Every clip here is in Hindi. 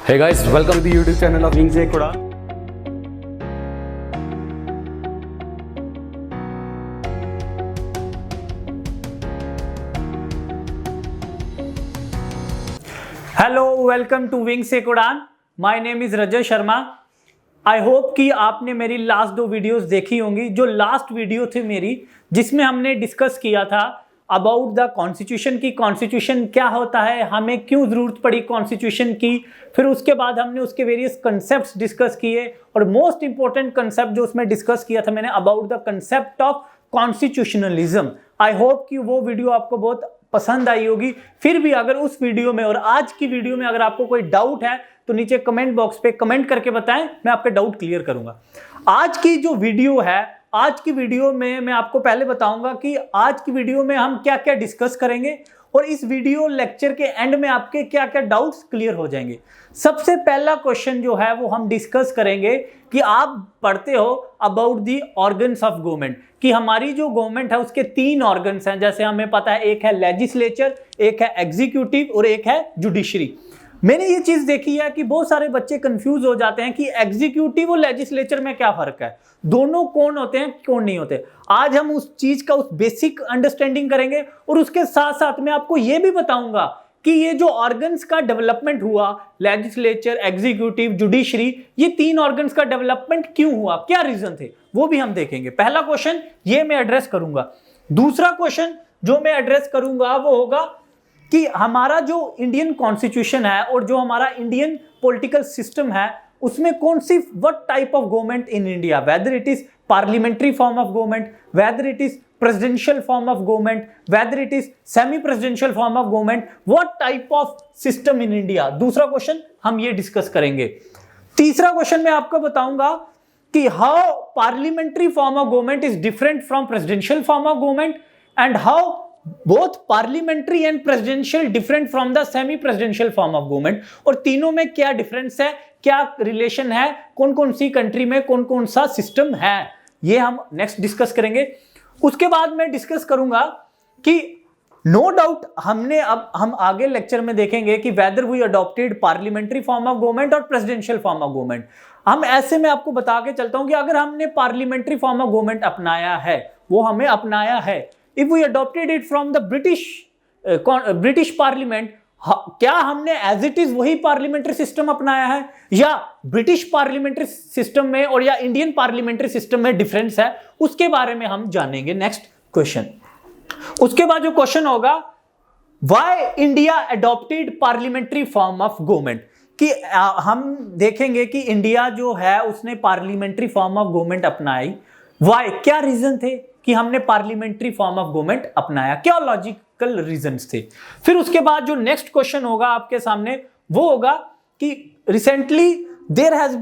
Hey guys, welcome to the YouTube channel of Wings Ekura. Hello, welcome to wings एक उड़ान। My name is Rajay Sharma. I hope कि आपने मेरी लास्ट 2 वीडियोस देखी होंगी। जो लास्ट वीडियो थी मेरी, जिसमें हमने डिस्कस किया था अबाउट द कॉन्स्टिट्यूशन की, कॉन्स्टिट्यूशन क्या होता है, हमें क्यों ज़रूरत पड़ी कॉन्स्टिट्यूशन की। फिर उसके बाद हमने उसके वेरियस कंसेप्ट्स डिस्कस किए और मोस्ट इंपॉर्टेंट कंसेप्ट जो उसमें डिस्कस किया था मैंने about the concept of constitutionalism. I hope कि वो वीडियो आपको बहुत पसंद आई होगी। फिर भी अगर उस वीडियो में और आज की वीडियो में अगर आपको कोई डाउट है तो नीचे कमेंट बॉक्स पे कमेंट करके बताएं, मैं आपके डाउट क्लियर करूंगा। आज की जो वीडियो है, आज की वीडियो में मैं आपको पहले बताऊंगा कि आज की वीडियो में हम क्या क्या डिस्कस करेंगे और इस वीडियो लेक्चर के एंड में आपके क्या क्या डाउट्स क्लियर हो जाएंगे। सबसे पहला क्वेश्चन जो है वो हम डिस्कस करेंगे कि आप पढ़ते हो about the organs of government, कि हमारी जो गवर्नमेंट है उसके 3 ऑर्गन्स हैं। जैसे हमें पता है, एक है लेजिस्लेचर, एक है एग्जीक्यूटिव और एक है जुडिशरी। मैंने ये चीज देखी है कि बहुत सारे बच्चे कंफ्यूज हो जाते हैं कि एग्जीक्यूटिव और लेजिस्लेचर में क्या फर्क है, दोनों कौन होते हैं कौन नहीं होते। आज हम उस चीज का उस बेसिक अंडरस्टैंडिंग करेंगे और उसके साथ साथ मैं आपको ये भी बताऊंगा कि ये जो ऑर्गन्स का डेवलपमेंट हुआ, लेजिस्लेचर, एग्जीक्यूटिव, जुडिशरी, ये 3 ऑर्गन्स का डेवलपमेंट क्यों हुआ, क्या रीजन थे, वो भी हम देखेंगे। पहला क्वेश्चन ये मैं एड्रेस करूंगा। दूसरा क्वेश्चन जो मैं एड्रेस करूंगा वो होगा कि हमारा जो इंडियन कॉन्स्टिट्यूशन है और जो हमारा इंडियन पॉलिटिकल सिस्टम है उसमें कौन see what type of government in India, whether it is parliamentary form of government, whether it is presidential form of government, whether it is semi presidential form of government, what type of system in India। दूसरा क्वेश्चन हम ये डिस्कस करेंगे। तीसरा क्वेश्चन मैं आपको बताऊंगा कि how parliamentary form of government is different from presidential form of government and how both parliamentary and presidential different from the semi presidential form of government। और तीनों में क्या डिफरेंस है, क्या रिलेशन है, कौन कौन सी कंट्री में कौन कौन सा सिस्टम है, ये हम नेक्स्ट डिस्कस करेंगे। उसके बाद मैं डिस्कस करूंगा कि नो डाउट हम आगे लेक्चर में देखेंगे कि whether we adopted parliamentary form of government और प्रेसिडेंशियल फॉर्म ऑफ गवर्नमेंट। हम ऐसे में आपको बता के चलता हूं कि अगर हमने पार्लियामेंट्री फॉर्म ऑफ गवर्नमेंट अपनाया है, वो हमें अपनाया है, if we adopted it from the British parliament, क्या हमने एज इट इज वही पार्लियामेंट्री सिस्टम अपनाया है या ब्रिटिश पार्लियामेंट्री सिस्टम में और या इंडियन पार्लियामेंट्री सिस्टम में डिफरेंस है, उसके बारे में हम जानेंगे नेक्स्ट क्वेश्चन। उसके बाद जो क्वेश्चन होगा, why India adopted parliamentary form of government, कि हम देखेंगे कि इंडिया जो है उसने पार्लियामेंट्री फॉर्म ऑफ गवर्नमेंट अपनाई। व्हाई, क्या रीजन थे कि हमने पार्लियामेंट्री फॉर्म ऑफ गवर्नमेंट अपनाया, क्या लॉजिकल रीजंस थे। फिर उसके बाद जो नेक्स्ट क्वेश्चन होगा आपके सामने वो होगा कि recently there have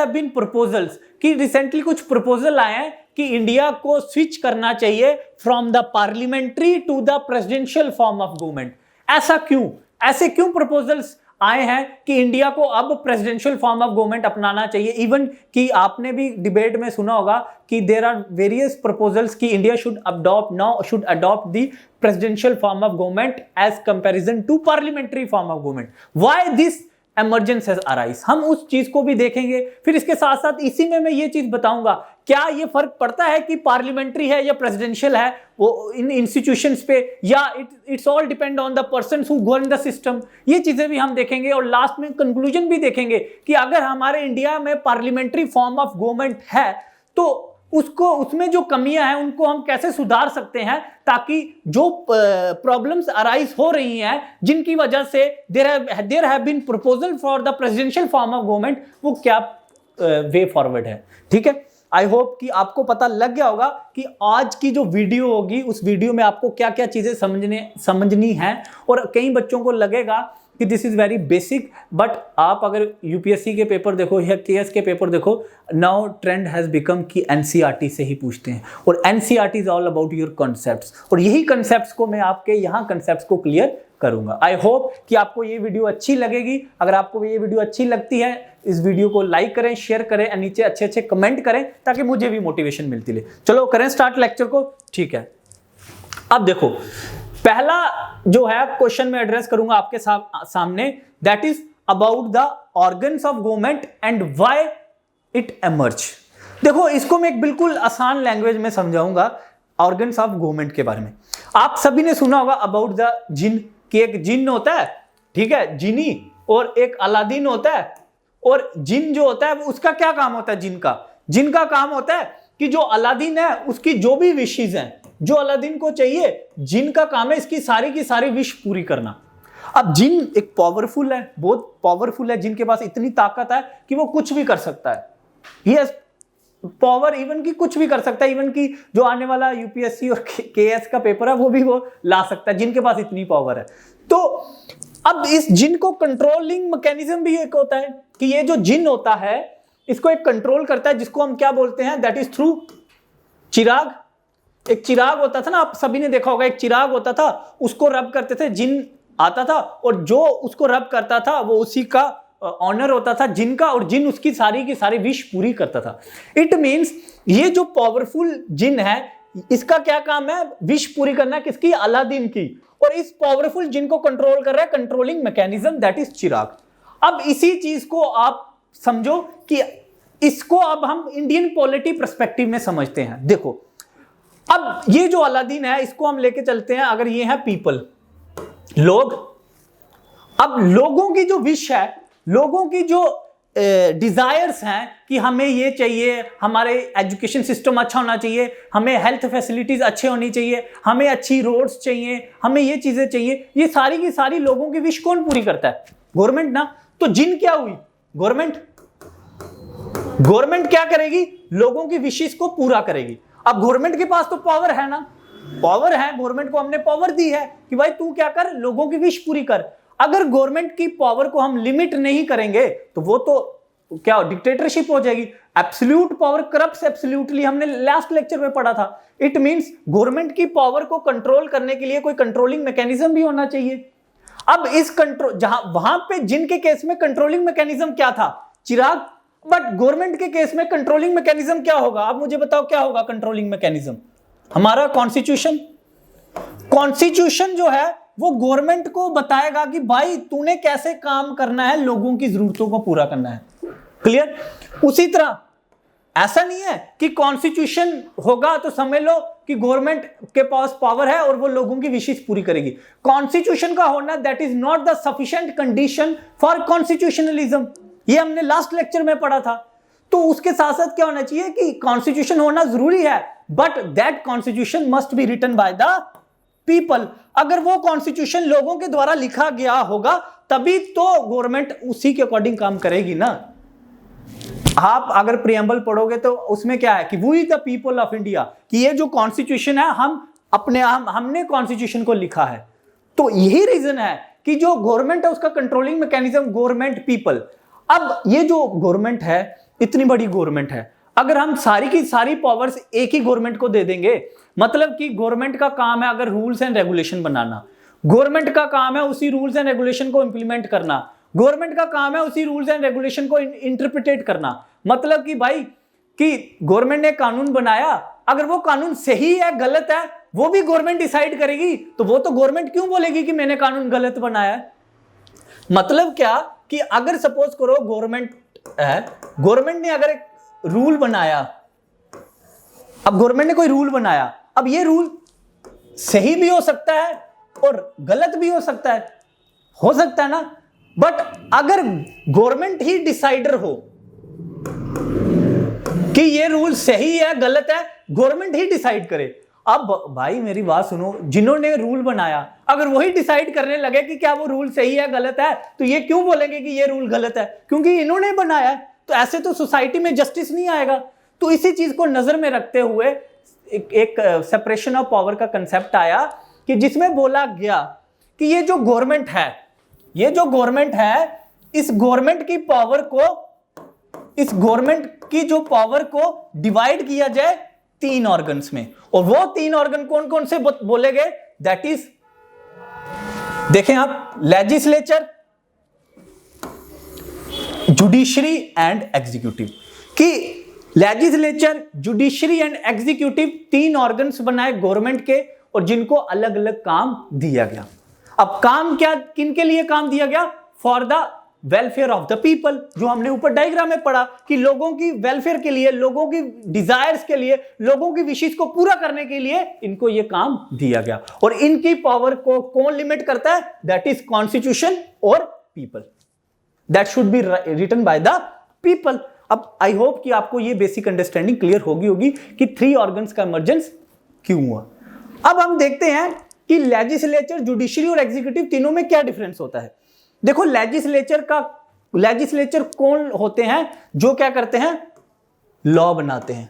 been proposals, कि रिसेंटली कुछ प्रपोजल आए हैं कि इंडिया को स्विच करना चाहिए from the parliamentary to the presidential form of government. ऐसा क्यों, ऐसे क्यों प्रपोजल्स आए हैं कि इंडिया को अब प्रेसिडेंशियल फॉर्म ऑफ गवर्नमेंट अपनाना चाहिए। इवन कि आपने भी डिबेट में सुना होगा कि देयर आर वेरियस प्रपोजल्स कि India should adopt the presidential form of government as comparison to parliamentary form of government. Why this emergence has arise, हम उस चीज को भी देखेंगे। फिर इसके साथ साथ इसी में मैं ये चीज बताऊंगा, क्या ये फर्क पड़ता है कि पार्लियामेंट्री है या प्रेसिडेंशियल है वो इन इंस्टीट्यूशंस पे, या it's all depend on the persons who govern the system. ये चीजें भी हम देखेंगे और लास्ट में कंक्लूजन भी देखेंगे कि अगर हमारे इंडिया में पार्लियामेंट्री फॉर्म ऑफ गवर्नमेंट है तो उसमें जो कमियां हैं उनको हम कैसे सुधार सकते हैं, ताकि जो प्रॉब्लम्स अराइज हो रही हैं जिनकी वजह से there have been proposal for the presidential form of government, वो क्या वे फॉरवर्ड है। ठीक है, आई होप कि आपको पता लग गया होगा कि आज की जो वीडियो होगी उस वीडियो में आपको क्या क्या चीजें समझनी है। और कई बच्चों को लगेगा कि this is very basic, but आप अगर यूपीएससी के पेपर देखो या केएस के पेपर देखो, नाउ ट्रेंड हैज बिकम कि एनसीईआरटी से ही पूछते हैं और NCERT is all about your concepts, और यही कॉन्सेप्ट्स को मैं आपके यहाँ कॉन्सेप्ट्स को क्लियर करूंगा। आई होप कि आपको ये वीडियो अच्छी लगेगी। अगर आपको ये वीडियो अच्छी लगती है, इस वीडियो को लाइक करें, शेयर करें, नीचे अच्छे अच्छे कमेंट करें ताकि मुझे भी मोटिवेशन मिलती रहे। चलो करें स्टार्ट लेक्चर को। ठीक है, अब देखो पहला जो है क्वेश्चन में एड्रेस करूंगा आपके सामने, that is about the organs of government and why it emerge. देखो इसको मैं एक बिल्कुल आसान लैंग्वेज में समझाऊंगा ऑर्गन्स ऑफ गवर्नमेंट के बारे में। आप सभी ने सुना होगा अबाउट द जिन, कि एक जिन होता है, ठीक है, जिनी, और एक अलादीन होता है। और जिन जो होता है उसका क्या काम होता है? जिन का काम होता है कि जो अलादीन है उसकी जो भी विशेष हैं, जो अलादीन को चाहिए, जिन का काम है इसकी सारी की सारी विश पूरी करना। अब जिन एक पावरफुल है, बहुत पावरफुल है, जिनके पास इतनी ताकत है कि वो कुछ भी कर सकता है। यस, पावर इवन की कुछ भी कर सकता है, इवन की जो आने वाला यूपीएससी और केएस का पेपर है वो भी वो ला सकता है, जिनके पास इतनी पावर है। तो अब इस जिन को कंट्रोलिंग मैकेनिज्म भी एक होता है कि ये जो जिन होता है इसको एक कंट्रोल करता है, जिसको हम क्या बोलते हैं? दैट इज थ्रू चिराग। एक चिराग होता था ना, आप सभी ने देखा होगा, एक चिराग होता था, उसको रब करते थे, जिन आता था और जो उसको रब करता था वो उसी का ऑनर होता था, जिन का, और जिन उसकी सारी की सारी विश पूरी करता था। इट मींस ये जो पावरफुल जिन है इसका क्या काम है? विश पूरी करना, किसकी? अलादीन की। और इस पावरफुल जिन को कंट्रोल कर रहा है कंट्रोलिंग मैकेनिज्म, दैट इज चिराग। अब इसी चीज को आप समझो कि इसको अब हम इंडियन पॉलिटी पर्सपेक्टिव में समझते हैं। देखो अब ये जो अलादीन है इसको हम लेके चलते हैं, अगर ये है पीपल, लोग। अब लोगों की जो विश है, लोगों की जो डिजायर्स हैं कि हमें ये चाहिए, हमारे एजुकेशन सिस्टम अच्छा होना चाहिए, हमें हेल्थ फैसिलिटीज अच्छे होनी चाहिए, हमें अच्छी रोड्स चाहिए, हमें ये चीजें चाहिए, ये सारी की सारी लोगों की विश कौन पूरी करता है? गवर्नमेंट ना। तो जिन क्या हुई? गवर्नमेंट। गवर्नमेंट क्या करेगी? लोगों की विशेष को पूरा करेगी। अब गवर्नमेंट के पास तो पावर है ना, पावर है, गवर्नमेंट को हमने पावर दी है कि भाई तू क्या कर, लोगों की विश पूरी कर। अगर गवर्नमेंट की पावर को हम लिमिट नहीं करेंगे तो वो तो क्या डिक्टेटरशिप हो जाएगी। एब्सोल्यूट पावर करप्ट्स एब्सोल्यूटली, हमने लास्ट लेक्चर में पढ़ा था। इट मींस गवर्नमेंट की पावर को कंट्रोल करने के लिए कोई कंट्रोलिंग मैकेनिज्म भी होना चाहिए। अब इस कंट्रोल, जहां वहां पे जिनके केस में कंट्रोलिंग मैकेनिज्म क्या था? चिराग। बट गवर्नमेंट के केस में कंट्रोलिंग मैकेनिज्म क्या होगा? आप मुझे बताओ क्या होगा कंट्रोलिंग मैकेनिज्म? हमारा कॉन्स्टिट्यूशन। कॉन्स्टिट्यूशन जो है वो गवर्नमेंट को बताएगा कि भाई तूने कैसे काम करना है, लोगों की जरूरतों को पूरा करना है। क्लियर? उसी तरह ऐसा नहीं है कि कॉन्स्टिट्यूशन होगा तो समझ लो कि गवर्नमेंट के पास पावर है और वो लोगों की विशेष पूरी करेगी। कॉन्स्टिट्यूशन का होना that is not the sufficient condition for constitutionalism, ये हमने लास्ट लेक्चर में पढ़ा था। तो उसके साथ साथ क्या होना चाहिए कि कॉन्स्टिट्यूशन होना जरूरी है, but that constitution must be written by the people. अगर वो कॉन्स्टिट्यूशन लोगों के द्वारा लिखा गया होगा तभी तो गवर्नमेंट उसी के अकॉर्डिंग काम करेगी ना। आप अगर प्रियम्बल पढ़ोगे तो उसमें क्या है कि we the people of India, कि ये जो कॉन्स्टिट्यूशन है हमने कॉन्स्टिट्यूशन को लिखा है। तो यही रीजन है कि जो गवर्नमेंट है उसका कंट्रोलिंग मैकेनिज्म गवर्नमेंट पीपल। अब ये जो गवर्नमेंट है इतनी बड़ी गवर्नमेंट है, अगर हम सारी की सारी पावर्स एक ही गवर्नमेंट को दे देंगे, मतलब कि गवर्नमेंट का काम है अगर rules and regulation banana, government का काम है उसी रूल्स एंड रेगुलेशन को इंप्लीमेंट करना, गवर्नमेंट का काम है उसी रूल्स एंड रेगुलेशन को इंटरप्रिटेट करना। मतलब कि भाई कि गवर्नमेंट ने कानून बनाया, अगर वो कानून सही है गलत है वो भी गवर्नमेंट डिसाइड करेगी, तो वो तो गवर्नमेंट क्यों बोलेगी कि मैंने कानून गलत बनाया है? मतलब क्या कि अगर सपोज करो गवर्नमेंट है, गवर्नमेंट ने अगर एक रूल बनाया, अब गवर्नमेंट ने कोई रूल बनाया, अब ये रूल सही भी हो सकता है और गलत भी हो सकता है ना। बट अगर गवर्नमेंट ही डिसाइडर हो कि ये रूल सही है गलत है, गवर्नमेंट ही डिसाइड करे। अब भाई मेरी बात सुनो, जिन्होंने रूल बनाया अगर वही डिसाइड करने लगे कि क्या वो रूल सही है गलत है, तो ये क्यों बोलेंगे कि ये रूल गलत है? क्योंकि इन्होंने बनाया है। तो ऐसे तो सोसाइटी में जस्टिस नहीं आएगा। तो इसी चीज को नजर में रखते हुए एक सेपरेशन ऑफ पावर का कंसेप्ट आया कि जिसमें बोला गया कि ये जो गवर्नमेंट है, इस गवर्नमेंट की जो पावर को डिवाइड किया जाए 3 ऑर्गन्स में। और वो 3 ऑर्गन कौन कौन से बोले गए? दैट इज, देखें आप, लेजिस्लेचर, जुडिशरी एंड एग्जीक्यूटिव। कि legislature, judiciary and executive 3 organs बनाए गवर्नमेंट के और जिनको अलग अलग काम दिया गया। अब काम क्या, किन के लिए काम दिया गया? For the welfare of the people, जो हमने ऊपर डायग्राम में पढ़ा कि लोगों की वेलफेयर के लिए, लोगों की डिजायर्स के लिए, लोगों की विशेष को पूरा करने के लिए इनको ये काम दिया गया। और इनकी पावर को कौन लिमिट करता है? दैट इज कॉन्स्टिट्यूशन और people, that should be written by the people. अब आई होप कि आपको ये बेसिक अंडरस्टैंडिंग क्लियर होगी कि 3 ऑर्गन्स का इमर्जेंस क्यों हुआ। अब हम देखते हैं कि लेजिस्लेचर, जुडिशरी और एग्जीक्यूटिव तीनों में क्या डिफरेंस होता है। देखो, लेजिस्लेचर कौन होते हैं? जो क्या करते हैं? लॉ बनाते हैं,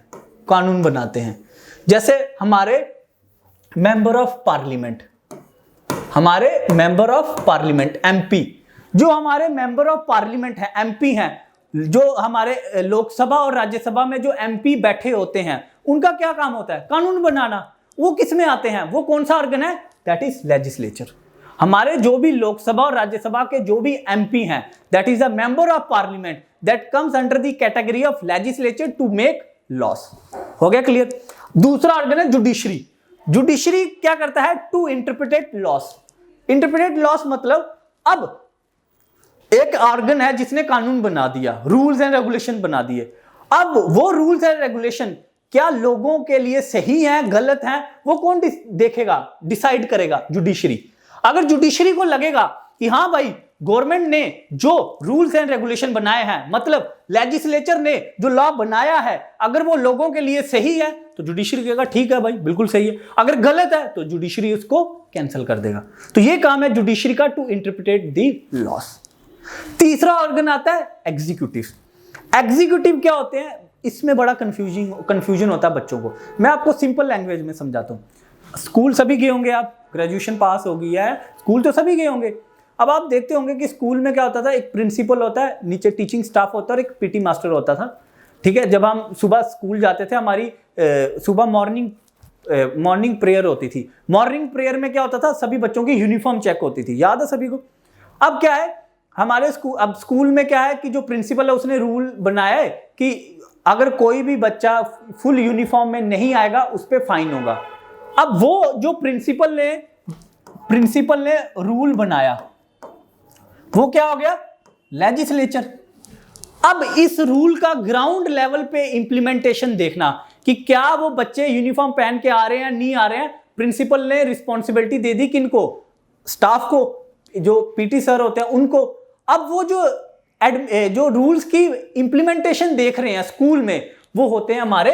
कानून बनाते हैं। जैसे हमारे मेंबर ऑफ पार्लियामेंट एमपी, जो हमारे मेंबर ऑफ पार्लियामेंट है, एमपी हैं, जो हमारे लोकसभा और राज्यसभा में जो एमपी बैठे होते हैं, उनका क्या काम होता है? कानून बनाना। वो किस में आते हैं? वो कौन सा ऑर्गन है? That is legislature. हमारे जो भी लोकसभा और राज्यसभा के जो भी एमपी हैं, that is a member of parliament that comes under the category of legislature to make laws. हो गया क्लियर? दूसरा ऑर्गन है जुडिशरी। जुडिशरी क्या करता है? To interpret laws. Interpret laws मतलब अब एक ऑर्गन है जिसने कानून बना दिया, रूल्स एंड रेगुलेशन बना दिए। अब वो रूल्स एंड रेगुलेशन क्या लोगों के लिए सही है, गलत है, वो कौन देखेगा, डिसाइड करेगा? जुडिशरी। अगर जुडिशरी को लगेगा कि हाँ भाई, गवर्नमेंट ने जो रूल्स एंड रेगुलेशन बनाए हैं, मतलब लेजिस्लेचर ने जो लॉ बनाया है, अगर वो लोगों के लिए सही है तो जुडिशरी कहेगा ठीक है भाई, बिल्कुल सही है। अगर गलत है तो जुडिशरी उसको कैंसिल कर देगा। तो ये काम है जुडिशरी का, टू इंटरप्रिटेट द लॉस। तीसरा ऑर्गन आता है एग्जीक्यूटिव। एग्जीक्यूटिव क्या होते हैं? इसमें बड़ा कंफ्यूजन होता है बच्चों को। मैं आपको सिंपल लैंग्वेज में समझाता हूं। स्कूल सभी गए होंगे, आप ग्रेजुएशन पास हो गई है, स्कूल तो सभी गए होंगे। अब आप देखते होंगे कि स्कूल में क्या होता था? एक प्रिंसिपल होता है, नीचे टीचिंग स्टाफ होता है और एक पीटी मास्टर होता था। ठीक है, जब हम सुबह स्कूल जाते थे, हमारी सुबह मॉर्निंग प्रेयर होती थी। मॉर्निंग प्रेयर में क्या होता था? सभी बच्चों की यूनिफॉर्म चेक होती थी, याद है सभी को? अब क्या है हमारे स्कूल में क्या है कि जो प्रिंसिपल है उसने रूल बनाया है कि अगर कोई भी बच्चा फुल यूनिफॉर्म में नहीं आएगा उस पर फाइन होगा। अब वो जो प्रिंसिपल ने रूल बनाया, वो क्या हो गया? लेजिस्लेचर। अब इस रूल का ग्राउंड लेवल पे इंप्लीमेंटेशन देखना कि क्या वो बच्चे यूनिफॉर्म पहन के आ रहे हैं, नहीं आ रहे हैं। प्रिंसिपल ने रिस्पॉन्सिबिलिटी दे दी किनको? स्टाफ को, जो पीटी सर होते हैं उनको। अब वो जो रूल्स की इंप्लीमेंटेशन देख रहे हैं स्कूल में, वो होते हैं हमारे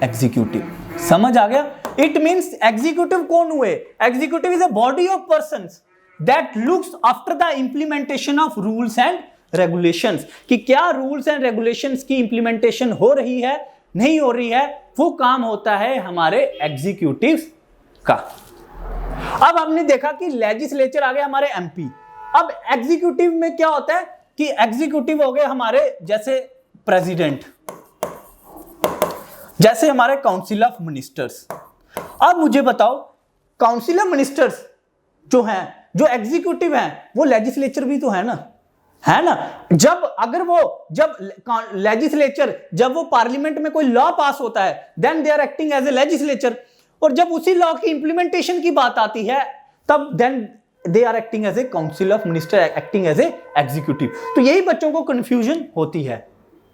एग्जीक्यूटिव। समझ आ गया? इट मींस एग्जीक्यूटिव कौन हुए? Executive is a body of persons that looks after the implementation of rules and regulations, कि क्या रूल्स एंड रेगुलेशंस की इंप्लीमेंटेशन हो रही है, नहीं हो रही है, वो काम होता है हमारे एग्जीक्यूटिव का। अब हमने देखा कि लेजिस्लेचर आ गए हमारे एमपी। अब एग्जीक्यूटिव में क्या होता है कि एग्जीक्यूटिव हो गए हमारे जैसे प्रेसिडेंट, जैसे हमारे काउंसिल ऑफ मिनिस्टर्स। अब मुझे बताओ, काउंसिल ऑफ मिनिस्टर्स जो हैं, जो एग्जीक्यूटिव हैं, वो लेजिस्लेचर भी तो है ना? जब लेजिस्लेचर, जब वो पार्लियामेंट में कोई लॉ पास होता है, then they are acting as a legislature. और जब उसी लॉ की इंप्लीमेंटेशन की बात आती है, तब then they are acting as a council of minister, acting as a executive. तो यही बच्चों को कंफ्यूजन होती है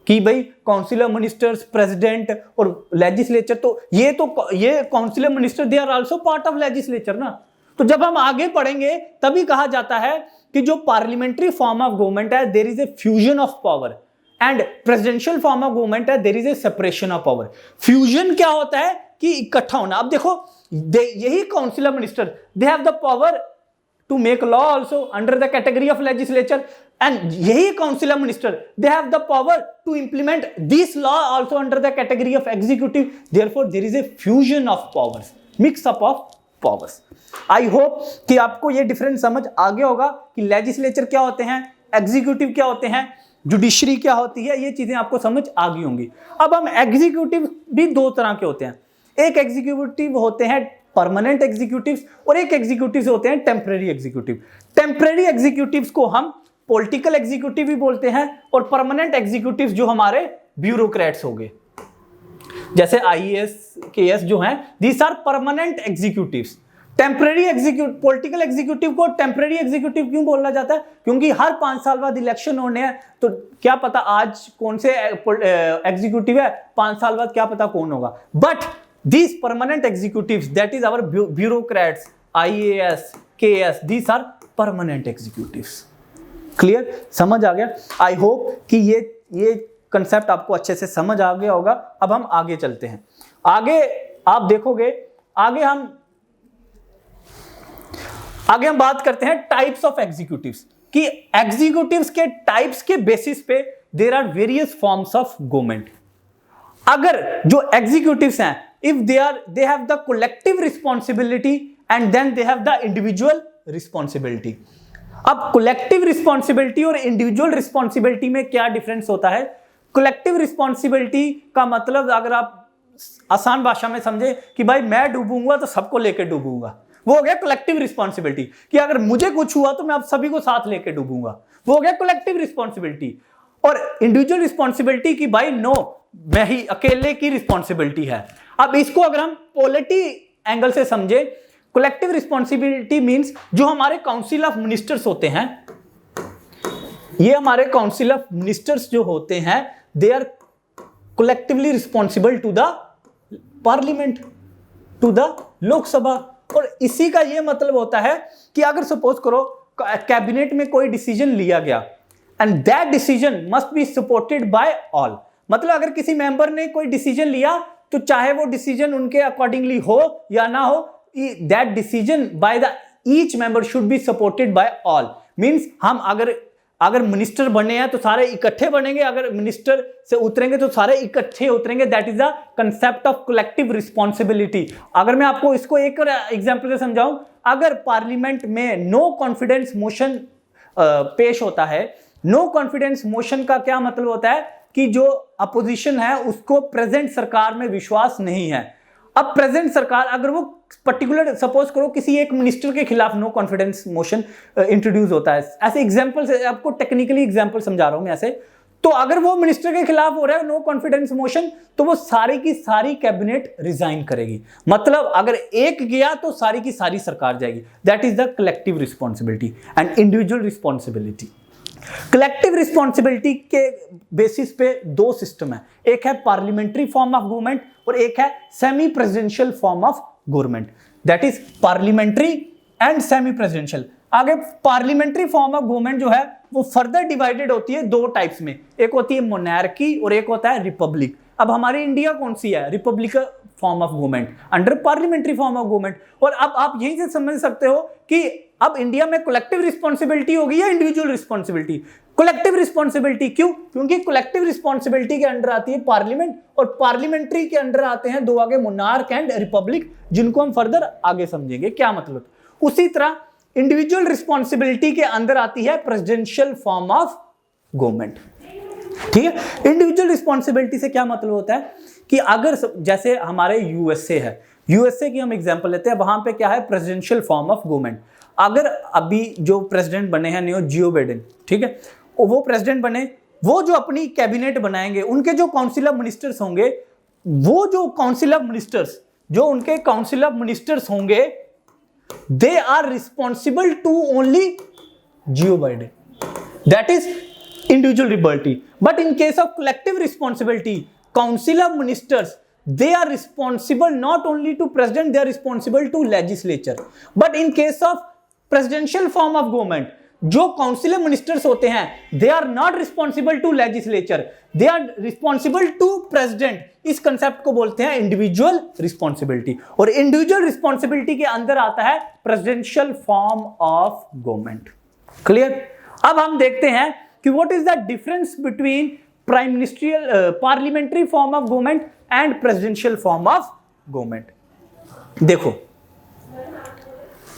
कि भाई काउंसिल ऑफ मिनिस्टर्स, प्रेसिडेंट और लेजिस्लेचर, तो ये council of minister they are also part of legislature ना। तो जब हम आगे पढ़ेंगे तभी कहा जाता है कि जो पार्लियामेंट्री फॉर्म ऑफ गवर्नमेंट है, there is a fusion of power, and presidential form of government है, there is a separation of power. Fusion क्या होता है कि इकट्ठा होना। अब देखो, यही council of minister, they have the power to make law also under the category of legislature, and यही council of minister, they have the power to implement this law also under the category of executive. Therefore there is a fusion of powers, mix up of powers. I hope कि आपको ये डिफरेंस समझ आ गया होगा कि legislature क्या होते हैं, executive क्या होते हैं, जुडिशरी क्या होती है, ये चीजें आपको समझ आ गई होंगी। अब हम एग्जीक्यूटिव भी दो तरह के होते हैं। एक एग्जीक्यूटिव होते हैं परमानेंट एग्जीक्यूटिव्स और एक एग्जीक्यूटिव्स होते हैं टेम्परेरी एग्जीक्यूटिव। टेम्परेरी एग्जीक्यूटिव्स को हम पॉलिटिकल एग्जीक्यूटिव भी बोलते हैं, और परमानेंट एग्जीक्यूटिव्स जो हमारे ब्यूरोक्रेट्स हो गए, जैसे आईएएस, केएस जो हैं, these are permanent executives. Political executive को टेम्पररी एग्जीक्यूटिव क्यों बोला जाता है? क्योंकि हर 5 साल बाद इलेक्शन होने हैं, तो क्या पता आज कौन से एग्जीक्यूटिव है, 5 साल बाद क्या पता कौन होगा। But these permanent executives, that is our bureaucrats, IAS, KS, these are permanent executives. Clear, समझ आ गया? आई होप कि ये कंसेप्ट आपको अच्छे से समझ आ गया होगा। अब हम आगे चलते हैं। आगे आप देखोगे, आगे हम बात करते हैं टाइप्स ऑफ एग्जीक्यूटिव्स, कि एग्जीक्यूटिव्स के टाइप्स के बेसिस पे there are various forms of government. अगर जो एग्जीक्यूटिव्स हैं, if they have the collective responsibility and then they have the individual responsibility. अब कलेक्टिव रिस्पॉन्सिबिलिटी और इंडिविजुअल रिस्पॉन्सिबिलिटी में क्या डिफरेंस होता है? कलेक्टिव रिस्पॉन्सिबिलिटी का मतलब, अगर आप आसान भाषा में समझे कि भाई मैं डूबूंगा तो सबको लेकर डूबूंगा, वो हो गया कलेक्टिव रिस्पॉन्सिबिलिटी, कि अगर मुझे कुछ हुआ तो मैं आप सभी को साथ लेकर डूबूंगा, वो हो गया कलेक्टिव रिस्पॉन्सिबिलिटी। और इंडिविजुअल रिस्पॉन्सिबिलिटी की भाई नो, मैं ही अकेले की रिस्पॉन्सिबिलिटी है। अब इसको अगर हम पॉलिटी एंगल से समझे, कलेक्टिव रिस्पॉन्सिबिलिटी मींस जो हमारे काउंसिल ऑफ मिनिस्टर्स होते हैं, ये हमारे काउंसिल ऑफ मिनिस्टर्स जो होते हैं, they are collectively responsible to the parliament, to the Lok Sabha. और इसी का ये मतलब होता है कि अगर सपोज करो कैबिनेट में कोई डिसीजन लिया गया and that decision must be supported by all, मतलब अगर किसी मेंबर ने कोई डिसीजन लिया तो चाहे वो डिसीजन उनके अकॉर्डिंगली हो या ना हो, that decision by the each member should be supported by all. Means हम अगर मिनिस्टर बने हैं तो सारे इकट्ठे बनेंगे, अगर मिनिस्टर से उतरेंगे तो सारे इकट्ठे उतरेंगे। That is the concept of collective responsibility. अगर मैं आपको इसको एक एग्जांपल से समझाऊं, अगर पार्लियामेंट में नो कॉन्फिडेंस मोशन पेश होता है, नो कॉन्फिडेंस मोशन का क्या मतलब होता है कि जो अपोजिशन है उसको प्रेजेंट सरकार में विश्वास नहीं है। अब प्रेजेंट सरकार अगर वो पर्टिकुलर सपोज करो किसी एक मिनिस्टर के खिलाफ नो कॉन्फिडेंस मोशन इंट्रोड्यूस होता है, ऐसे एग्जांपल से आपको टेक्निकली एग्जांपल समझा रहा हूं मैं ऐसे, तो अगर वो मिनिस्टर के खिलाफ हो रहा है नो कॉन्फिडेंस मोशन, तो वो सारी की सारी कैबिनेट रिजाइन करेगी। मतलब अगर एक गया तो सारी की सारी सरकार जाएगी। That is the collective responsibility and individual responsibility. Collective responsibility के बेसिस पे दो सिस्टम है, एक है पार्लियामेंट्री फॉर्म ऑफ गवर्नमेंट और एक है semi presidential form of government. That is parliamentary and semi presidential. आगे पार्लियामेंट्री फॉर्म ऑफ गवर्नमेंट जो है वो फर्दर डिवाइडेड होती है दो टाइप्स में, एक होती है मोनार्की और एक होता है रिपब्लिक। अब हमारी इंडिया कौन सी है? Republican form of government under parliamentary form of government. और अब आप यही से समझ सकते हो कि अब इंडिया में कलेक्टिव रिस्पॉन्सिबिलिटी होगी या इंडिविजुअल रिस्पॉन्सिबिलिटी? Collective responsibility. क्यों? क्योंकि कलेक्टिव रिस्पॉन्सिबिलिटी के अंडर आती है पार्लियामेंट और पार्लियामेंट्री के अंडर आते हैं दो आगे मोनार्क एंड रिपब्लिक, जिनको हम फर्दर आगे समझेंगे क्या मतलब। उसी तरह इंडिविजुअल रिस्पॉन्सिबिलिटी के अंदर आती है प्रेसिडेंशियल फॉर्म ऑफ गवर्नमेंट। ठीक है, इंडिविजुअल रिस्पॉन्सिबिलिटी से क्या मतलब होता है कि अगर जैसे हमारे यूएसए है, यूएसए की हम एग्जांपल लेते हैं, वहां पे क्या है? Presidential form of government. अगर अभी जो प्रेसिडेंट बने हैं न्यू जियो बाइडेन, ठीक है, वो प्रेसिडेंट बने, वो जो अपनी कैबिनेट बनाएंगे, उनके जो काउंसिल ऑफ मिनिस्टर्स होंगे, वो जो काउंसिल ऑफ मिनिस्टर्स जो उनके काउंसिल ऑफ मिनिस्टर्स होंगे, they are responsible to only Joe Biden. That is individual liberty. But in case of collective responsibility, council of ministers, they are responsible not only to president, they are responsible to legislature. But in case of presidential form of government, जो council of ministers होते हैं, they are not responsible to legislature, they are responsible to president. इस concept को बोलते हैं individual responsibility. और individual responsibility के अंदर आता है presidential form of government. Clear? अब हम देखते हैं कि what is the difference between prime ministerial parliamentary form of government and presidential form of government। देखो,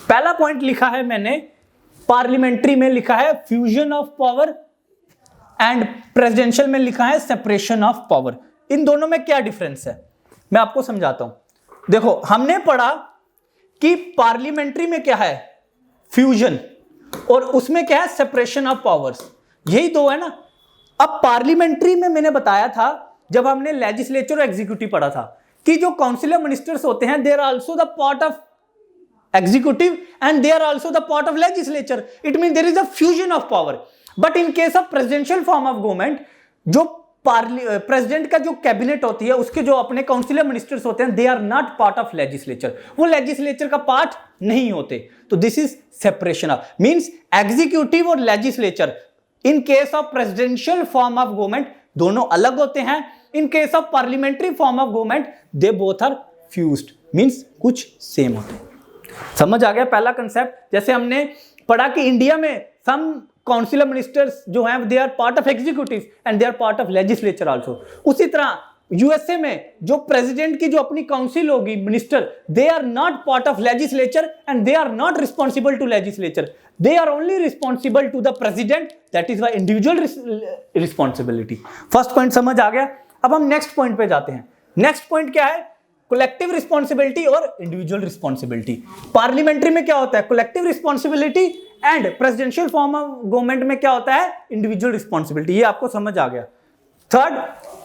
पहला पॉइंट लिखा है मैंने, पार्लियामेंट्री में लिखा है fusion of power and presidential में लिखा है सेपरेशन ऑफ पावर। इन दोनों में क्या डिफरेंस है मैं आपको समझाता हूं। देखो, हमने पढ़ा कि पार्लियामेंट्री में क्या है? फ्यूजन, और उसमें क्या है? Separation of powers. यही दो है ना। अब पार्लियामेंट्री में मैंने बताया था जब हमने लेजिस्लेचर और एग्जीक्यूटिव पढ़ा था कि जो काउंसिल ऑफ मिनिस्टर्स होते हैं, they are also the part of executive and they are also the part of legislature. It means there is a fusion of power. But in case of presidential form of government, जो प्रेसिडेंट का जो कैबिनेट होती है उसके जो अपने काउंसिलर मिनिस्टर्स होते हैं, they are not part of legislature, वो लेजिस्लेचर का पार्ट नहीं होते. तो this is separation of, means executive और legislature in case of presidential form of government दोनों अलग होते हैं. In case of parliamentary form of government they both are fused, means कुछ सेम होते हैं. समझ आ गया पहला कंसेप्ट. जैसे हमने पढ़ा कि इंडिया में सम काउंसिलर मिनिस्टर्स जो हैं they are part of executive and they are part of legislature also. उसी तरह यूएसए में जो प्रेसिडेंट की जो अपनी काउंसिल होगी minister, they are not part of legislature and they are not responsible to legislature, they are only responsible to the president, that is why individual responsibility. First point समझ आ गया. अब हम नेक्स्ट पॉइंट पे जाते हैं. नेक्स्ट पॉइंट क्या है? कलेक्टिव रिस्पॉन्सिबिलिटी और इंडिविजुअल रिस्पॉन्सिबिलिटी. पार्लियामेंट्री में क्या होता है? Collective responsibility and presidential form of government में क्या होता है? Individual responsibility. ये आपको समझ आ गया. Third,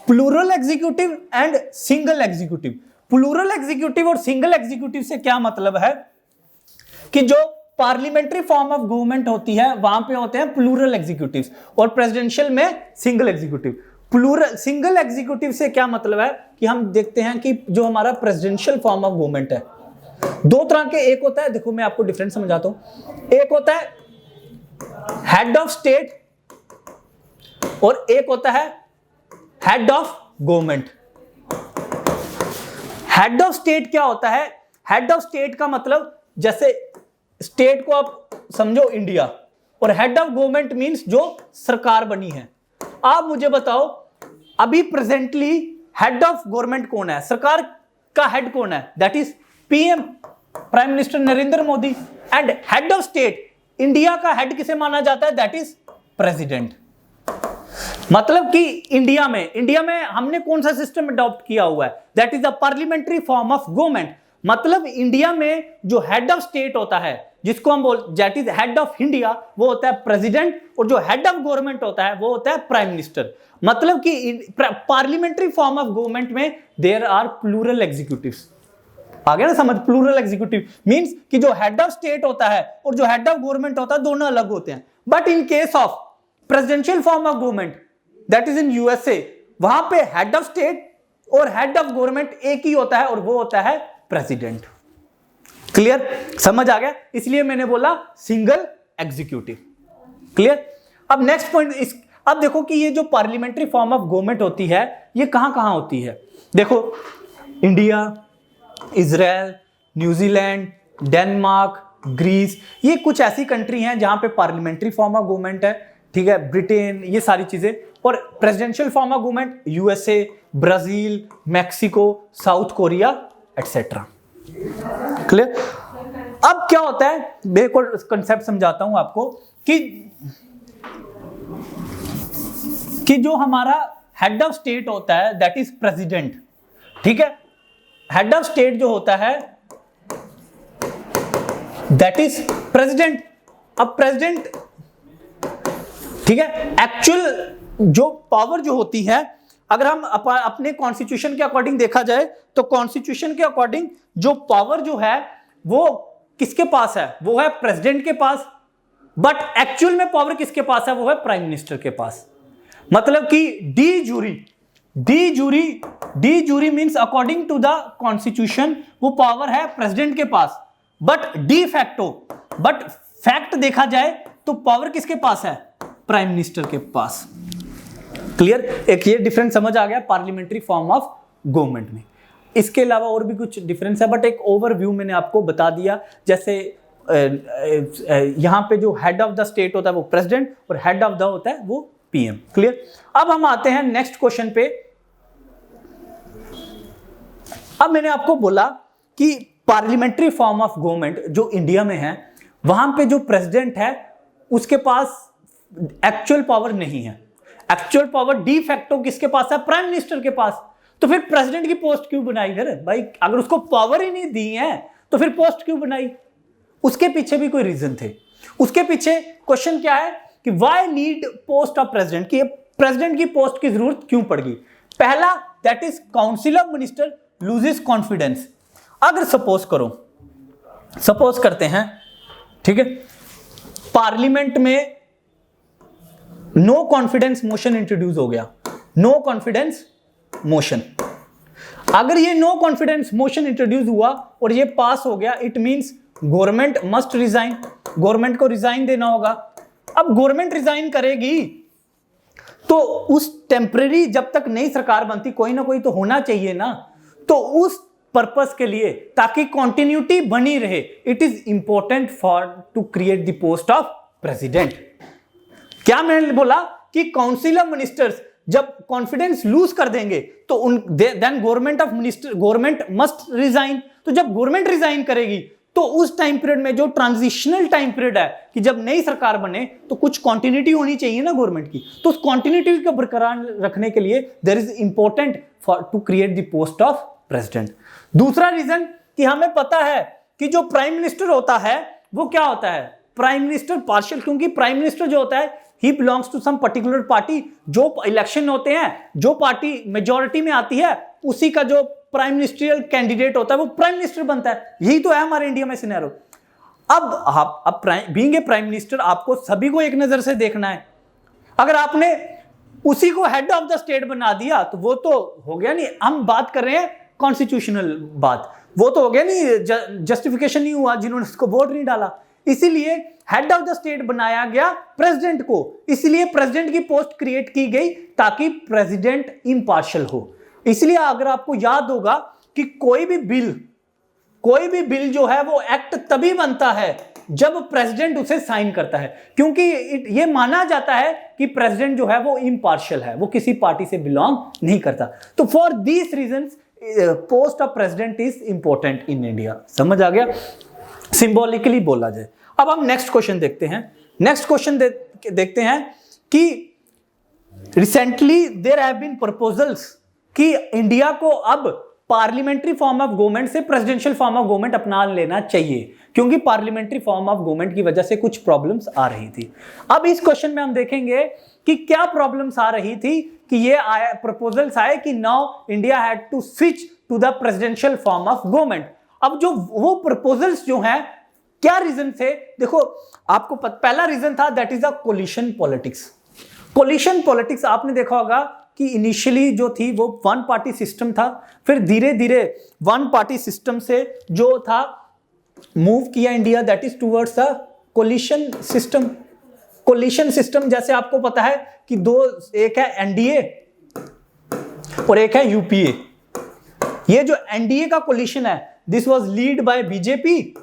plural executive and single executive. Plural executive और सिंगल एग्जीक्यूटिव से क्या मतलब है कि जो पार्लियामेंट्री फॉर्म ऑफ गवर्नमेंट होती है वहां पे होते हैं प्लूरल एग्जीक्यूटिव्स और प्रेसिडेंशियल में single executive. Plural single executive से क्या मतलब है कि हम देखते हैं कि जो हमारा प्रेसिडेंशियल फॉर्म ऑफ गवर्नमेंट है दो तरह के, एक होता है, देखो मैं आपको डिफरेंस समझाता हूं, एक होता है हेड ऑफ स्टेट और एक होता है head of government. Head of state क्या होता है? हेड ऑफ स्टेट का मतलब जैसे स्टेट को आप समझो इंडिया, और हेड ऑफ गवर्नमेंट मींस जो सरकार बनी है. आप मुझे बताओ अभी प्रेजेंटली हेड ऑफ गवर्नमेंट कौन है? सरकार का हेड कौन है? That is PM, prime minister Narendra Modi. And head of state, India का हेड किसे माना जाता है? That is president. मतलब कि इंडिया में हमने कौन सा सिस्टम अडॉप्ट किया हुआ है? That is the parliamentary form of government. मतलब इंडिया में जो हेड ऑफ स्टेट होता है जिसको हम that is head of India, वो होता है प्रेसिडेंट, और जो हेड ऑफ गवर्नमेंट होता है वो होता है प्राइम मिनिस्टर. मतलब कि पार्लियामेंट्री फॉर्म ऑफ गवर्नमेंट में देयर आर प्लूरल एग्जीक्यूटिव्स. आ गया ना समझ? प्लूरल एग्जीक्यूटिव मींस कि जो हेड ऑफ स्टेट होता है और जो हेड ऑफ गवर्नमेंट होता है दोनों अलग होते हैं. But in case of presidential form of government that is in USA, वहां पे हेड ऑफ स्टेट और हेड ऑफ गवर्नमेंट एक ही होता है और वो होता है प्रेसिडेंट. क्लियर? समझ आ गया? इसलिए मैंने बोला सिंगल एग्जीक्यूटिव. क्लियर? अब नेक्स्ट पॉइंट, अब देखो कि ये जो पार्लियामेंट्री फॉर्म ऑफ गवर्नमेंट होती है ये कहां होती है. देखो India, Israel, New Zealand, Denmark, Greece, ये कुछ ऐसी कंट्री हैं जहां पे पार्लियामेंट्री फॉर्म ऑफ गवर्नमेंट है. ठीक है, ब्रिटेन, ये सारी चीजें. और presidential form of government USA, Brazil, Mexico, south Korea etcetera. Clear? अब क्या होता है, मैं एक और कंसेप्ट समझाता हूं आपको कि जो हमारा हेड ऑफ स्टेट होता है दैट इज प्रेसिडेंट. ठीक है, हेड ऑफ स्टेट जो होता है दैट इज प्रेसिडेंट. अब प्रेसिडेंट, ठीक है, एक्चुअल जो पावर जो होती है, अगर हम अपने कॉन्स्टिट्यूशन के अकॉर्डिंग देखा जाए तो कॉन्स्टिट्यूशन के अकॉर्डिंग जो पावर जो है वो किसके पास है? वो है प्रेसिडेंट के पास. बट एक्चुअल में पावर किसके पास है? वो है प्राइम मिनिस्टर के पास. मतलब कि de jure means according to the constitution वो पावर है प्रेसिडेंट के पास. But de facto, but fact देखा जाए तो पावर किसके पास है? प्राइम मिनिस्टर के पास. क्लियर? एक ये डिफरेंस समझ आ गया पार्लियामेंट्री फॉर्म ऑफ गवर्नमेंट में. इसके अलावा और भी कुछ डिफरेंस है बट एक ओवरव्यू मैंने आपको बता दिया. जैसे यहां पे जो हेड ऑफ द स्टेट होता है वो प्रेसिडेंट और हेड ऑफ द होता है वो पीएम. क्लियर? अब हम आते हैं नेक्स्ट क्वेश्चन पे. अब मैंने आपको बोला कि पार्लियामेंट्री फॉर्म ऑफ गवर्नमेंट जो इंडिया में है वहां पे जो प्रेसिडेंट है उसके पास एक्चुअल पावर नहीं है. एक्चुअल पावर डी फैक्टो किसके पास है? प्राइम मिनिस्टर के पास. तो फिर प्रेसिडेंट की पोस्ट क्यों बनाई फिर भाई? अगर उसको पावर ही नहीं दी है तो फिर पोस्ट क्यों बनाई? उसके पीछे भी कोई रीजन थे. उसके पीछे क्वेश्चन क्या है कि why need post of president, कि प्रेसिडेंट की पोस्ट की जरूरत क्यों पड़ गई? पहला, that is council of minister loses confidence. अगर सपोज करो सपोज करते हैं, ठीक है, पार्लियामेंट में नो कॉन्फिडेंस मोशन इंट्रोड्यूस हो गया, नो कॉन्फिडेंस मोशन। अगर ये नो कॉन्फिडेंस मोशन इंट्रोड्यूस हुआ और ये पास हो गया, it means government must resign, government को रिजाइन देना होगा। अब गवर्नमेंट रिजाइन करेगी तो उस टेम्परेरी, जब तक नई सरकार बनती, कोई ना कोई तो होना चाहिए ना, तो उस पर्पस के लिए, ताकि कंटिन्यूटी बनी रहे, it is important for to create the post of president. क्या मैंने बोला कि काउंसिल ऑफ मिनिस्टर्स जब कॉन्फिडेंस लूज कर देंगे तो देन गवर्नमेंट मस्ट रिजाइन। तो जब गवर्नमेंट रिजाइन करेगी तो उस टाइम पीरियड में, जो ट्रांजिशनल टाइम पीरियड है, कि जब नई सरकार बने तो कुछ कंटिन्यूटी होनी चाहिए ना गवर्नमेंट की, तो उस कंटिन्यूटी को बरकरार रखने के लिए there is important for to create the post of president. दूसरा रीजन कि हमें पता है कि जो प्राइम मिनिस्टर होता है वो क्या होता है, प्राइम मिनिस्टर पार्शियल, क्योंकि प्राइम मिनिस्टर जो होता है ही belongs to some particular party. जो इलेक्शन होते हैं, जो पार्टी मेजॉरिटी में आती है, उसी का जो प्राइम मिनिस्ट्रियल कैंडिडेट होता है वो प्राइम मिनिस्टर बनता है। यही तो है हमारे इंडिया में सिनेरियो। अब बीइंग ए प्राइम मिनिस्टर आपको सभी को एक नजर से देखना है। अगर आपने उसी को हेड ऑफ द स्टेट बना दिया तो वो तो हो गया नहीं। हम बात कर रहे हैं कॉन्स्टिट्यूशनल बात, वो तो हो गया नहीं, जस्टिफिकेशन नहीं हुआ जिन्होंने उसको वोट नहीं डाला। इसीलिए हेड ऑफ द स्टेट बनाया गया प्रेसिडेंट को, इसलिए प्रेसिडेंट की पोस्ट क्रिएट की गई ताकि प्रेसिडेंट इम्पार्शियल हो। इसलिए अगर आपको याद होगा कि कोई भी बिल जो है वो एक्ट तभी बनता है जब प्रेसिडेंट उसे साइन करता है, क्योंकि ये माना जाता है कि प्रेसिडेंट जो है वो इम्पार्शियल है, वो किसी पार्टी से बिलोंग नहीं करता। तो for these reasons post of president is important in India. समझ आ गया, सिंबॉलिकली बोला जाए। अब हम नेक्स्ट क्वेश्चन देखते हैं। नेक्स्ट क्वेश्चन देखते हैं कि recently there have been proposals कि इंडिया को अब पार्लियामेंट्री फॉर्म ऑफ गवर्नमेंट से प्रेसिडेंशियल फॉर्म ऑफ गवर्नमेंट अपना लेना चाहिए, क्योंकि पार्लियामेंट्री फॉर्म ऑफ गवर्नमेंट की वजह से कुछ प्रॉब्लम्स आ रही थी। अब इस क्वेश्चन में हम देखेंगे कि क्या प्रॉब्लम्स आ रही थी, कि ये प्रपोजल्स आए कि now India had to switch to the presidential form of government. अब जो वो प्रपोजल्स जो हैं, क्या रीजन थे, देखो आपको पहला रीजन था that is a coalition politics. Coalition politics आपने देखा होगा कि इनिशियली जो थी वो वन पार्टी सिस्टम था, फिर धीरे धीरे वन पार्टी सिस्टम से जो था मूव किया India that is towards the coalition system. Coalition system जैसे आपको पता है कि एक है एनडीए और एक है यूपीए। ये जो एनडीए का कोलिशन है this was lead by BJP,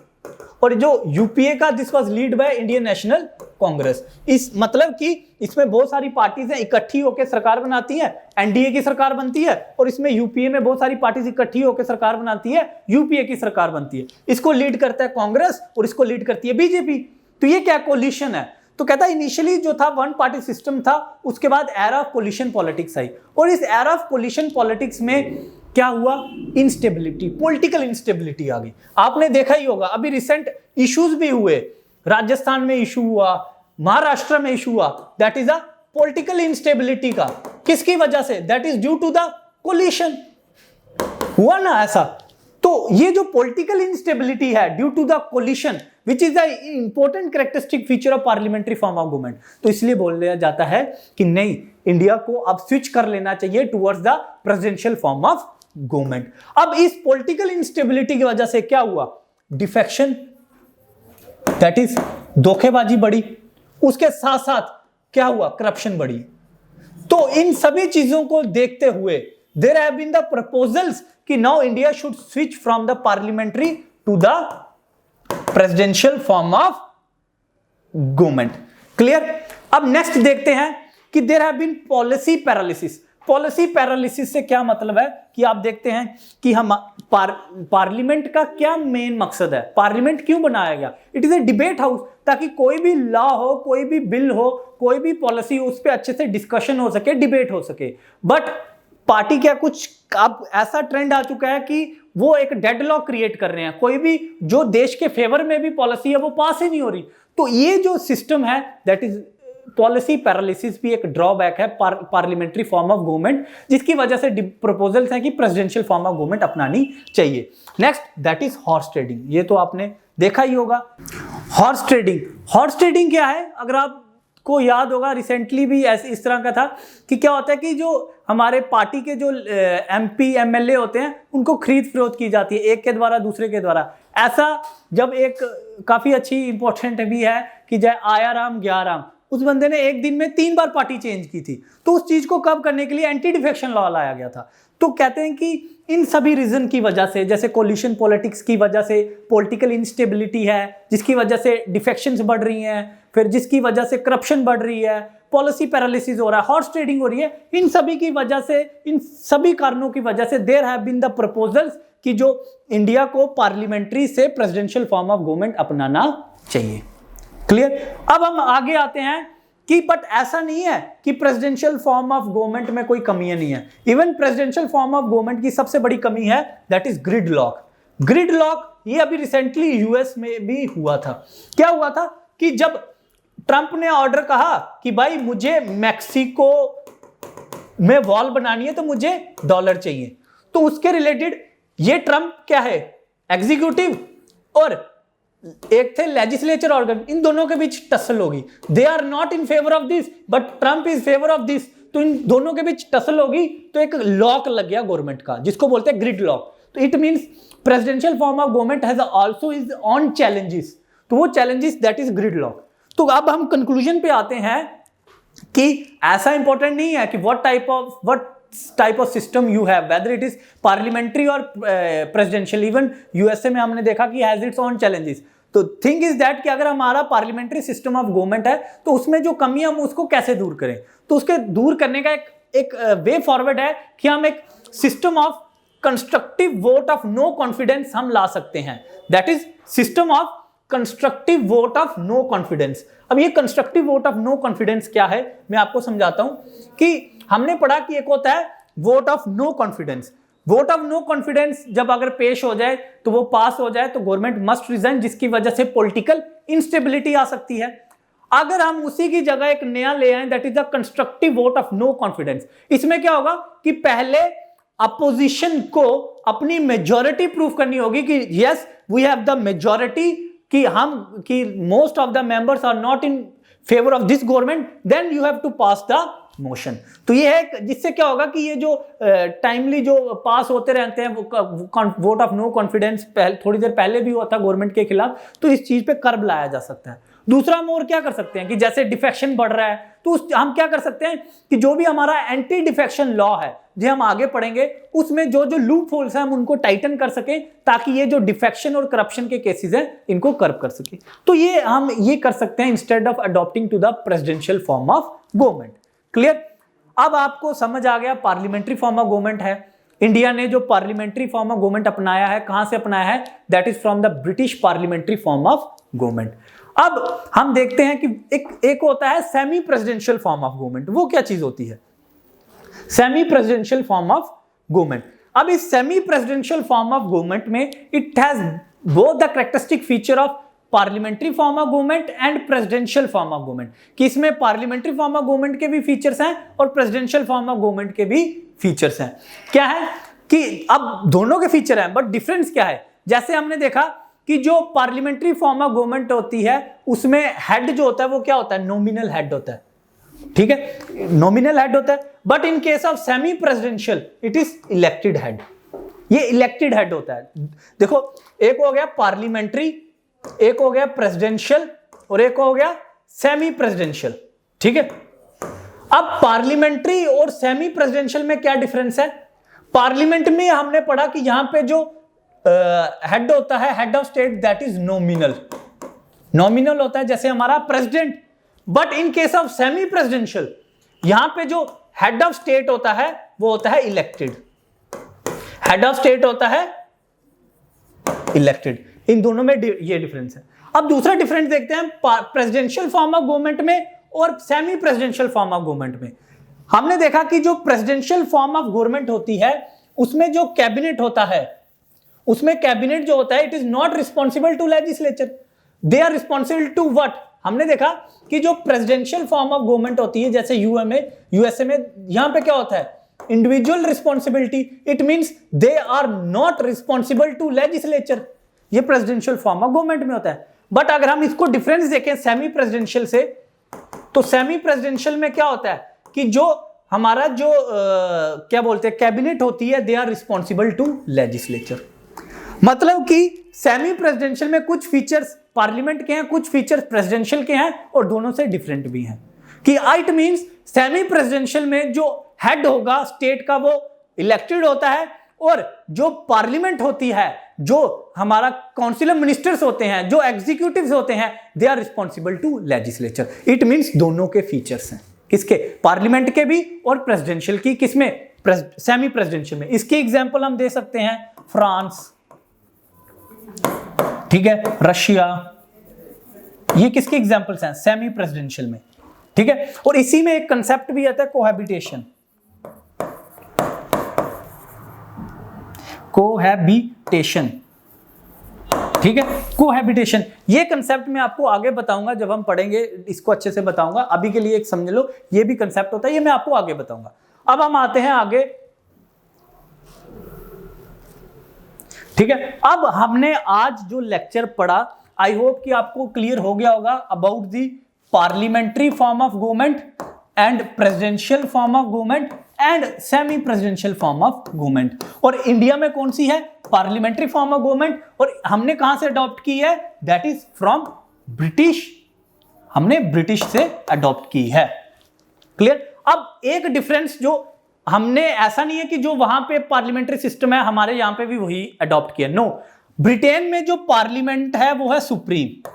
और जो यूपीए का this was lead by Indian national Congress. इस मतलब कि इसमें बहुत सारी पार्टीज इकट्ठी होकर सरकार बनाती है, एनडीए की सरकार बनती है, और इसमें यूपीए में बहुत सारी पार्टीज इकट्ठी होकर सरकार बनाती है, यूपीए की सरकार बनती है। इसको लीड करता है कांग्रेस और इसको लीड करती है बीजेपी। तो ये क्या कोलिशन है, तो कहता है इनिशियली जो था वन पार्टी सिस्टम था, उसके बाद एरा ऑफ कोलिशन पॉलिटिक्स आई, और इस एरा ऑफ कोलिशन पॉलिटिक्स में क्या हुआ, इंस्टेबिलिटी, पॉलिटिकल इंस्टेबिलिटी आ गई। आपने देखा ही होगा अभी रिसेंट इश्यूज भी हुए, राजस्थान में इशू हुआ, महाराष्ट्र में इशू हुआ, that is a political instability का। किसकी वजह से, that is due to the coalition. हुआ ना ऐसा। तो ये जो पॉलिटिकल इंस्टेबिलिटी है due to the coalition which is the important characteristic feature of parliamentary form of government, तो इसलिए बोल दिया जाता है कि नहीं, इंडिया को अब स्विच कर लेना चाहिए towards the presidential form of government. अब इस पॉलिटिकल इंस्टेबिलिटी की वजह से क्या हुआ, डिफेक्शन, दैट इज धोखेबाजी बढ़ी, उसके साथ साथ क्या हुआ, करप्शन बढ़ी। तो इन सभी चीजों को देखते हुए there have been the proposals कि now India should switch from the parliamentary to the presidential form of government. Clear. अब नेक्स्ट देखते हैं कि there have been policy paralysis. Policy paralysis से क्या मतलब है कि आप देखते हैं कि हम पार्लियामेंट का क्या मेन मकसद है, पार्लियामेंट क्यों बनाया गया, it is a debate house, ताकि कोई भी लॉ हो, कोई भी बिल हो, कोई भी पॉलिसी हो, उस पर अच्छे से डिस्कशन हो सके, डिबेट हो सके। बट पार्टी क्या कुछ अब ऐसा ट्रेंड आ चुका है कि वो एक डेडलॉक क्रिएट कर रहे हैं, कोई भी जो देश के फेवर में भी पॉलिसी है वो पास ही नहीं हो रही। तो ये जो सिस्टम है दैट इज पॉलिसी पैरालिसिस भी एक ड्रॉबैक है पार्लियामेंट्री फॉर्म ऑफ गवर्नमेंट, जिसकी वजह से प्रपोजल्स हैं कि प्रेसिडेंशियल फॉर्म ऑफ गवर्नमेंट अपनानी चाहिए। Next that is horse trading. ये तो आपने देखा ही होगा। हॉर्स ट्रेडिंग क्या है, अगर आपको याद होगा रिसेंटली भी ऐसे इस तरह का था कि क्या होता है कि जो हमारे पार्टी के जो MP MLA होते हैं उनको खरीद फरोख्त की जाती है, एक के द्वारा दूसरे के द्वारा। ऐसा जब एक काफ़ी अच्छी इंपॉर्टेंट भी है कि जय आया राम गया राम, उस बंदे ने एक दिन में 3 बार पार्टी चेंज की थी, तो उस चीज़ को कब करने के लिए एंटी डिफेक्शन लॉ लाया गया था। तो कहते हैं कि इन सभी रीजन की वजह से, जैसे कोलिशन पॉलिटिक्स की वजह से पॉलिटिकल इंस्टेबिलिटी है, जिसकी वजह से डिफेक्शंस बढ़ रही हैं, फिर जिसकी वजह से करप्शन बढ़ रही है, पॉलिसी पैरालिसिस हो रहा है, हॉर्स ट्रेडिंग हो रही है, इन सभी की वजह से, इन सभी कारणों की वजह से there have been the proposals कि जो इंडिया को पार्लियामेंट्री से प्रेसिडेंशियल फॉर्म ऑफ गवर्नमेंट अपनाना चाहिए। क्लियर। अब हम आगे आते हैं कि बट ऐसा नहीं है कि प्रेसिडेंशियल फॉर्म ऑफ गवर्नमेंट में कोई कमियां नहीं है। Even presidential form of government की सबसे बड़ी कमी है दैट इज ग्रिड लॉक। ये अभी रिसेंटली यूएस में भी हुआ था। क्या हुआ था कि जब ट्रंप ने ऑर्डर कहा कि भाई मुझे मैक्सिको में वॉल बनानी है तो मुझे डॉलर चाहिए, तो उसके रिलेटेड ये ट्रंप क्या है, एग्जीक्यूटिव और एक थे लेजिस्लेचर ऑर्गन, इन दोनों के बीच टसल होगी। They are not in favour of this but Trump is favour of this, तो इन दोनों के बीच टसल होगी, तो एक लॉक लग गया गवर्नमेंट का जिसको बोलते हैं ग्रिड लॉक। तो it means presidential form of government has also is on challenges, तो वो challenges that is grid lock. तो अब हम कंक्लूजन पे आते हैं कि ऐसा इंपॉर्टेंट नहीं है कि what type of system you have, whether it is parliamentary और प्रेसिडेंशियल। इवन यूएसए में हमने देखा कि हैज इट्स ऑन चैलेंजेस। तो थिंग इज दैट कि अगर हमारा पार्लियामेंट्री सिस्टम ऑफ गवर्नमेंट है तो उसमें जो कमी है हम उसको कैसे दूर करें, तो उसके दूर करने का एक वे फॉरवर्ड है कि हम एक system of constructive vote of no confidence हम ला सकते हैं। That is system of constructive vote of no confidence. अब ये constructive vote of no confidence क्या है, मैं आपको समझाता हूं कि हमने पढ़ा कि एक होता है vote of no confidence. Vote of no confidence जब अगर पेश हो जाए तो वो पास हो जाए तो गवर्नमेंट मस्ट रिजाइन, जिसकी वजह से पॉलिटिकल इंस्टेबिलिटी आ सकती है। अगर हम उसी की जगह एक नया ले आए that is the constructive vote of no confidence, इसमें क्या होगा कि पहले अपोजिशन को अपनी मेजॉरिटी प्रूव करनी होगी कि yes we have the majority, कि most of the members are not in favour of this government, then you have to pass the motion. तो ये है जिससे क्या होगा कि ये जो टाइमली जो पास होते रहते हैं वो वोट ऑफ नो कॉन्फिडेंस थोड़ी देर पहले भी हुआ था गवर्नमेंट के खिलाफ, तो इस चीज पे कर्ब लाया जा सकता है। दूसरा हम और क्या कर सकते हैं कि जैसे डिफेक्शन बढ़ रहा है तो हम क्या कर सकते हैं कि जो भी हमारा एंटी डिफेक्शन लॉ है जो हम आगे पढ़ेंगे उसमें जो जो लूप होल्स हैं हम उनको टाइटन कर सकें ताकि ये जो डिफेक्शन और करप्शन के केसेस हैं इनको कर्ब कर सके। तो ये हम ये कर सकते हैं instead of adopting to the presidential form of government. Clear. अब आपको समझ आ गया पार्लियामेंट्री फॉर्म ऑफ गवर्नमेंट है। इंडिया ने जो पार्लियामेंट्री फॉर्म ऑफ गवर्नमेंट अपनाया है, कहां से अपनाया है, that is from the British parliamentary form of government. अब हम देखते हैं कि एक होता है semi presidential form of government. वो क्या चीज होती है, semi presidential form of government. अब इस semi presidential form of government में it has both the characteristic feature of parliamentary form of government and presidential form of government, कि इसमें पार्लियामेंट्री फॉर्म ऑफ गवर्नमेंट के भी फीचर्स हैं और प्रेसिडेंशियल फॉर्म ऑफ गवर्नमेंट के भी फीचर्स हैं। क्या है कि अब दोनों के फीचर हैं बट डिफरेंस क्या है, जैसे हमने देखा कि जो पार्लियामेंट्री फॉर्म ऑफ गवर्नमेंट होती है उसमें हेड जो होता है वो क्या होता है, नॉमिनल हेड होता है। ठीक है, नॉमिनल हेड होता है। But in case of semi presidential it is elected head, ये इलेक्टेड हेड होता है। देखो एक हो गया पार्लियामेंट्री, एक हो गया प्रेसिडेंशियल और एक हो गया सेमी प्रेसिडेंशियल। ठीक है, अब पार्लियामेंट्री और सेमी प्रेसिडेंशियल में क्या डिफरेंस है। पार्लियामेंट में हमने पढ़ा कि यहां पे जो हेड होता है, head of state, that is nominal होता है जैसे हमारा president. But in case of semi presidential यहां पे जो हेड ऑफ स्टेट होता है वो होता है इलेक्टेड, हेड ऑफ स्टेट होता है इलेक्टेड। इन दोनों में ये डिफरेंस है। अब दूसरा डिफरेंस देखते हैं प्रेसिडेंशियल फॉर्म ऑफ गवर्नमेंट में और semi presidential form of government में। हमने देखा कि जो प्रेसिडेंशियल फॉर्म ऑफ गवर्नमेंट होती है उसमें जो कैबिनेट होता है, उसमें कैबिनेट जो होता है it is not responsible to legislature, they are responsible to what. हमने देखा कि जो प्रेसिडेंशियल फॉर्म ऑफ गवर्नमेंट होती है जैसे यूएसए में, यहां पे क्या होता है, individual responsibility. It means they are not responsible to legislature, ये प्रेसिडेंशियल फॉर्म ऑफ गवर्नमेंट में होता है। बट अगर हम इसको डिफरेंस देखें सेमी प्रेसिडेंशियल से, तो सेमी प्रेसिडेंशियल में क्या होता है कि जो हमारा जो क्या बोलते हैं कैबिनेट होती है, they are responsible to legislature. मतलब कि सेमी प्रेसिडेंशियल में कुछ फीचर्स पार्लियामेंट के हैं, कुछ फीचर्स प्रेसिडेंशियल के हैं, और दोनों से डिफरेंट भी हैं। कि इट मींस सेमी प्रेसिडेंशियल में जो हेड होगा स्टेट का वो इलेक्टेड होता है, और जो पार्लियामेंट होती है, जो हमारा काउंसिल ऑफ मिनिस्टर्स होते हैं, जो एग्जीक्यूटिव्स होते हैं, they are responsible to legislature. It means दोनों के फीचर्स हैं, किसके, पार्लियामेंट के भी और प्रेसिडेंशियल की, किसमें, सेमी प्रेसिडेंशियल में। इसके एग्जांपल हम दे सकते हैं फ्रांस, ठीक है, रशिया, ये किसके एग्जांपल्स हैं, सेमी प्रेसिडेंशियल में, ठीक है। और इसी में एक कंसेप्ट भी आता है कोहैबिटेशन, कोहैबिटेशन, ठीक है, कोहैबिटेशन। ये कंसेप्ट मैं आपको आगे बताऊंगा, जब हम पढ़ेंगे इसको अच्छे से बताऊंगा। अभी के लिए एक समझ लो, ये भी कंसेप्ट होता है, ये मैं आपको आगे बताऊंगा। अब हम आते हैं आगे, ठीक है। अब हमने आज जो लेक्चर पढ़ा, आई होप कि आपको क्लियर हो गया होगा about the parliamentary form of government and presidential form of government and semi presidential form of government. और इंडिया में कौन सी है, पार्लियामेंट्री फॉर्म ऑफ गवर्नमेंट, और हमने कहां से अडॉप्ट की है, दैट इज फ्रॉम ब्रिटिश, हमने ब्रिटिश से अडॉप्ट की है। क्लियर। अब एक डिफरेंस जो हमने, ऐसा नहीं है कि जो वहां पे पार्लियामेंट्री सिस्टम है हमारे यहां पे भी वही अडॉप्ट किया, नो। ब्रिटेन में जो पार्लियामेंट है वो है सुप्रीम,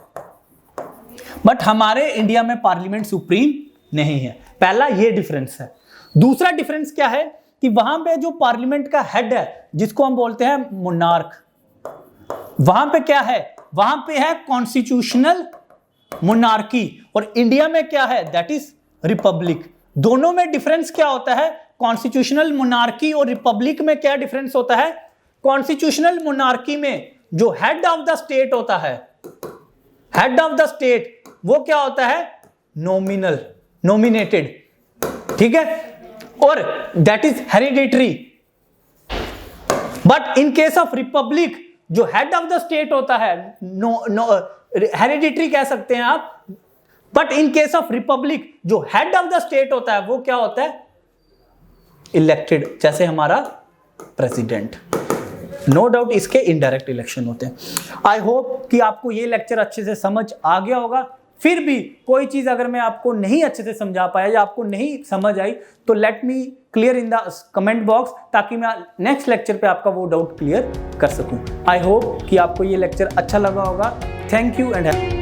बट हमारे इंडिया में पार्लियामेंट सुप्रीम नहीं है। पहला ये डिफरेंस है। दूसरा डिफरेंस क्या है कि वहां पे जो पार्लियामेंट का हेड है, जिसको हम बोलते हैं मोनार्क, वहां पे क्या है, वहां पे है कॉन्स्टिट्यूशनल मोनार्की, और इंडिया में क्या है, दैट इज रिपब्लिक। दोनों में डिफरेंस क्या होता है, कॉन्स्टिट्यूशनल मोनार्की और रिपब्लिक में क्या डिफरेंस होता है। कॉन्स्टिट्यूशनल मोनार्की में जो हेड ऑफ द स्टेट होता है, हेड ऑफ द स्टेट, वो क्या होता है, नॉमिनल, नॉमिनेटेड, ठीक है, और that is hereditary. But in case of Republic जो हेड ऑफ द स्टेट होता है, हेरिडिटरी कह सकते हैं आप, but in case of Republic जो हेड ऑफ द स्टेट होता है वो क्या होता है, इलेक्टेड, जैसे हमारा प्रेसिडेंट। नो डाउट इसके इनडायरेक्ट इलेक्शन होते हैं। आई होप कि आपको ये लेक्चर अच्छे से समझ आ गया होगा। फिर भी कोई चीज अगर मैं आपको नहीं अच्छे से समझा पाया या आपको नहीं समझ आई, तो let me clear in the comment box, ताकि मैं नेक्स्ट लेक्चर पे आपका वो डाउट क्लियर कर सकूं। आई होप कि आपको ये लेक्चर अच्छा लगा होगा। Thank you and